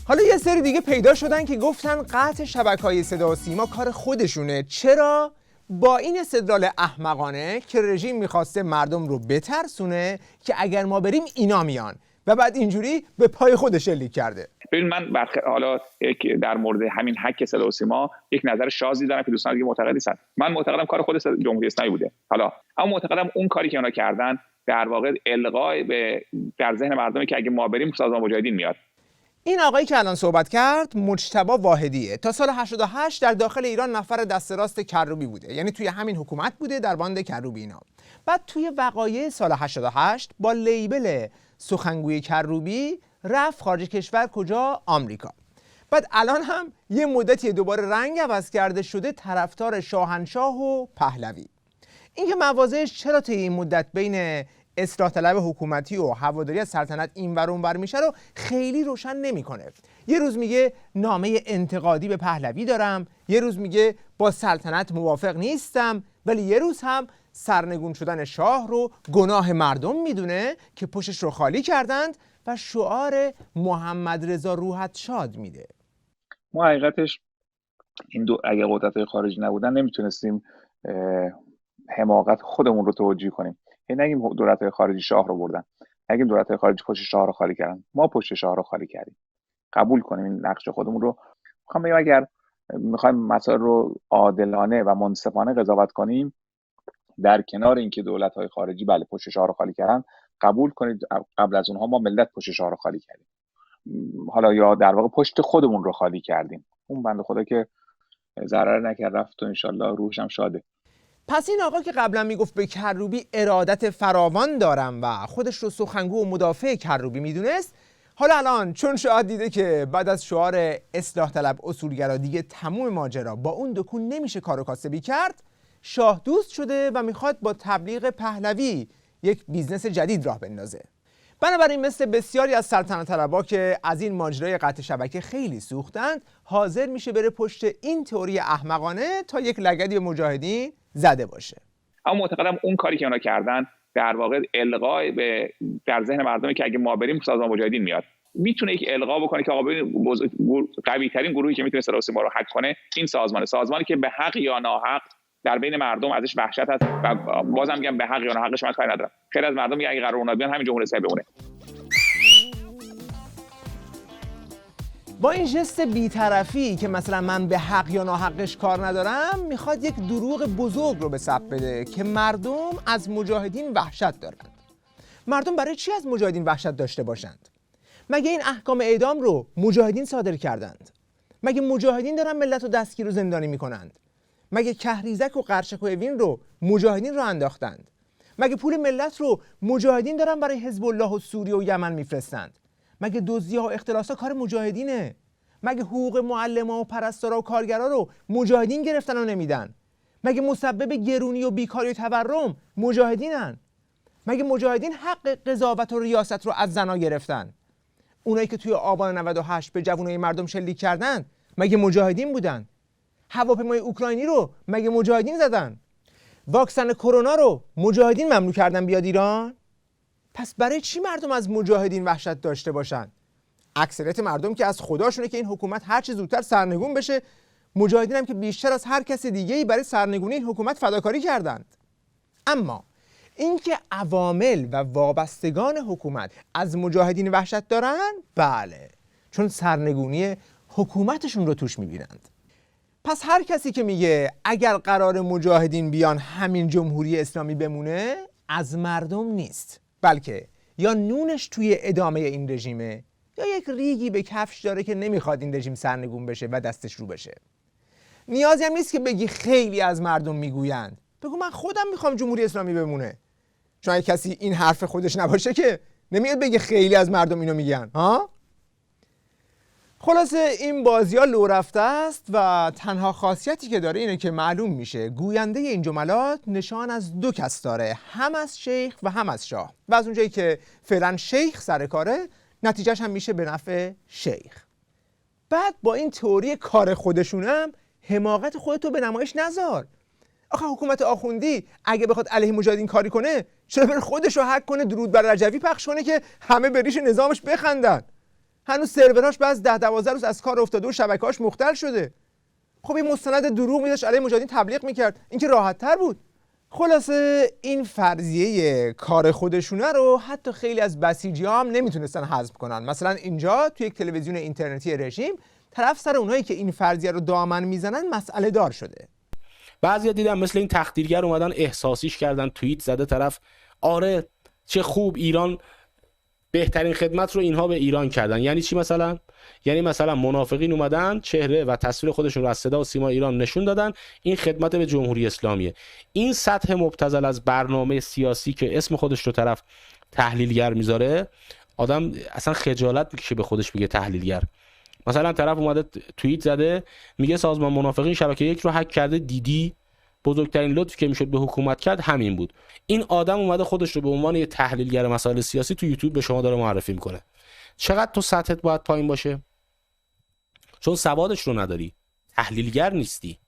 حالا یه سری دیگه پیدا شدن که گفتن قطع شبکه‌های صدا و سیما کار خودشونه. چرا؟ با این استدلال احمقانه که رژیم میخواسته مردم رو بترسونه که اگر ما بریم اینا میان و بعد اینجوری به پای خودش شلیک کرده. ببین من حالا در مورد همین هک صدا و سیما یک نظر شاذی دارم که دوستان دیگه معتقد نیستن. من معتقدم کار خود جمهوری اسلامی بوده. حالا اما معتقدم اون کاری که اونا کردن در واقع القای در ذهن مردمی که اگه ما بریم سازمان مجاهدین میاد. این آقایی که الان صحبت کرد مجتبی واحدیه. تا سال 88 در داخل ایران نفر دست راست کروبی بوده، یعنی توی همین حکومت بوده در باند کروبی اینا. بعد توی وقایع سال 88 با لیبل سخنگوی کروبی رفت خارج کشور. کجا؟ آمریکا. بعد الان هم یه مدتی دوباره رنگ عوض کرده شده طرفدار شاهنشاه و پهلوی. اینکه موازهش چرا طی این مدت بین اصلاح طلب حکومتی و هواداری از سلطنت اینور اونور میشه رو خیلی روشن نمیکنه. یه روز میگه نامه انتقادی به پهلوی دارم، یه روز میگه با سلطنت موافق نیستم، ولی یه روز هم سرنگون شدن شاه رو گناه مردم میدونه که پشتش رو خالی کردند و شعار محمد رضا روحت شاد میده. ما حقیقتش این دو اگه قدرت‌های خارجی نبودن نمیتونستیم حماقت خودمون رو توجیه کنیم. یعنی نگیم دولت‌های خارجی شاه رو بردن، نگیم دولت‌های خارجی پشت شاه رو خالی کردن، ما پشت شاه رو خالی کردیم. قبول کنیم این نقش خودمون رو. میخوام بگم اگر میخوایم مسائل رو عادلانه و منصفانه قضاوت کنیم، در کنار اینکه دولت‌های خارجی بله پشت شاه رو خالی کردن، قبول کنید قبل از اونها ما ملت پشت شاه رو خالی کردیم. حالا یا در واقع پشت خودمون رو خالی کردیم. اون بنده خدا که ضرر نکرد رفت و انشالله روحش هم شاده. پس این آقا که قبلا میگفت به کروبی ارادت فراوان دارم و خودش رو سخنگو و مدافع کروبی میدونست، حالا الان چون شاه دیده که بعد از شعار اصلاح طلب اصولگرا دیگه تموم ماجرا با اون دکون نمیشه کارو کاسبی کرد، شاه دوست شده و میخواد با تبلیغ پهلوی یک بیزنس جدید راه بندازه. بنابراین مثل بسیاری از سلطنت طلبا که از این ماجرای قطع شبکه خیلی سوختند، حاضر میشه بره پشت این تئوری احمقانه تا یک لگدی به مجاهدین زده باشه. اما معتقدم اون کاری که اونا کردن در واقع القای در ذهن مردمی که اگه ما بریم سازمان مجاهدین میاد. میتونه یک القا بکنه که آقا ببین قوی ترین گروهی که میتونه سراسی ما رو حک کنه این سازمانی که به حق یا ناحق در بین مردم ازش وحشت هست و بازم میگم به حق یا ناحقش من کاری ندارم. خیلی از مردم میگن اگه قرار اونا بیان همین جمهوری اسلامی بمونه. با این ژست بی‌طرفی که مثلا من به حق یا ناحقش کار ندارم، میخواد یک دروغ بزرگ رو به ثبت بده که مردم از مجاهدین وحشت دارند. مردم برای چی از مجاهدین وحشت داشته باشند؟ مگه این احکام اعدام رو مجاهدین صادر کردند؟ مگه مجاهدین دارن ملت رو دستگیر و زندانی میکنند؟ مگه کهریزک و قرچک و اوین رو مجاهدین رو انداختند؟ مگه پول ملت رو مجاهدین دارن برای حزب الله و سوریه و یمن میفرستند؟ مگه دزدی‌ها و اختلاسات کار مجاهدینه؟ مگه حقوق معلما و پرستارا و کارگرا رو مجاهدین گرفتن و نمیدن؟ مگه مسبب گرونی و بیکاری و تورم مجاهدینن؟ مگه مجاهدین حق قضاوت و ریاست رو از زنا گرفتن؟ اونایی که توی آبان 98 به جوانای مردم شلیک کردن مگه مجاهدین بودن؟ هواپیمای اوکراینی رو مگه مجاهدین زدن؟ واکسن کرونا رو مجاهدین ممنوع کردن بیاد ایران؟ پس برای چی مردم از مجاهدین وحشت داشته باشن؟ اکثریت مردم که از خداشونه که این حکومت هر چه زودتر سرنگون بشه، مجاهدین هم که بیشتر از هر کس دیگه‌ای برای سرنگونی این حکومت فداکاری کردند. اما اینکه عوامل و وابستگان حکومت از مجاهدین وحشت دارن، بله، چون سرنگونی حکومتشون رو توش میبینند. پس هر کسی که میگه اگر قرار مجاهدین بیان همین جمهوری اسلامی بمونه، از مردم نیست، بلکه یا نونش توی ادامه این رژیمه یا یک ریگی به کفش داره که نمیخواد این رژیم سرنگون بشه و دستش رو بشه. نیازی هم نیست که بگی خیلی از مردم میگویند، بگو من خودم میخوام جمهوری اسلامی بمونه. چون اگه کسی این حرف خودش نباشه که نمیاد بگه خیلی از مردم اینو میگن ها. خلاصه این بازی‌ها لو رفته است و تنها خاصیتی که داره اینه که معلوم میشه گوینده این جملات نشان از دو کس داره، هم از شیخ و هم از شاه، و از اونجایی که فعلا شیخ سر کاره، نتیجهش هم میشه به نفع شیخ. بعد با این تئوری کار خودشونم حماقت خودتو به نمایش نذار. آخه حکومت آخوندی اگه بخواد علیه مجاهدین کاری کنه، چرا بره خودش رو حک کنه، درود بر رجوی پخش کنه که همه به ریش نظامش بخندن؟ هنوز سروراش بعد 10-12 روز از کار افتاده و شبکه‌هاش مختل شده. خب این مستند دروغ می‌داشت علیه مجاهدین تبلیغ می‌کرد، این که راحت‌تر بود. خلاصه این فرضیه کار خودشونه رو حتی خیلی از بسیجی‌ها هم نمیتونستن حذف کنن. مثلا اینجا توی یک تلویزیون اینترنتی رژیم طرف سر اونایی که این فرضیه رو دامن میزنن مسئله دار شده. بعضیا دیدم مثل این تقدیرگر اومدن احساسیش کردن، توییت زده طرف آره چه خوب ایران بهترین خدمت رو اینها به ایران کردن. یعنی چی مثلا؟ یعنی مثلا منافقین اومدن چهره و تصویر خودشون رو از صدا و سیما ایران نشون دادن، این خدمت به جمهوری اسلامیه. این سطح مبتذل از برنامه سیاسی که اسم خودش رو طرف تحلیلگر میذاره، آدم اصلا خجالت میکشه به خودش بگه تحلیلگر. مثلا طرف اومده توییت زده میگه سازمان منافقین شبکه 1 رو هک کرده، دیدی بزرگترین لطفی که میشد به حکومت کرد همین بود. این آدم اومده خودش رو به عنوان یه تحلیلگر مسائل سیاسی تو یوتیوب به شما داره معرفی میکنه. چقدر تو سطحت باید پایین باشه؟ چون سوادش رو نداری، تحلیلگر نیستی.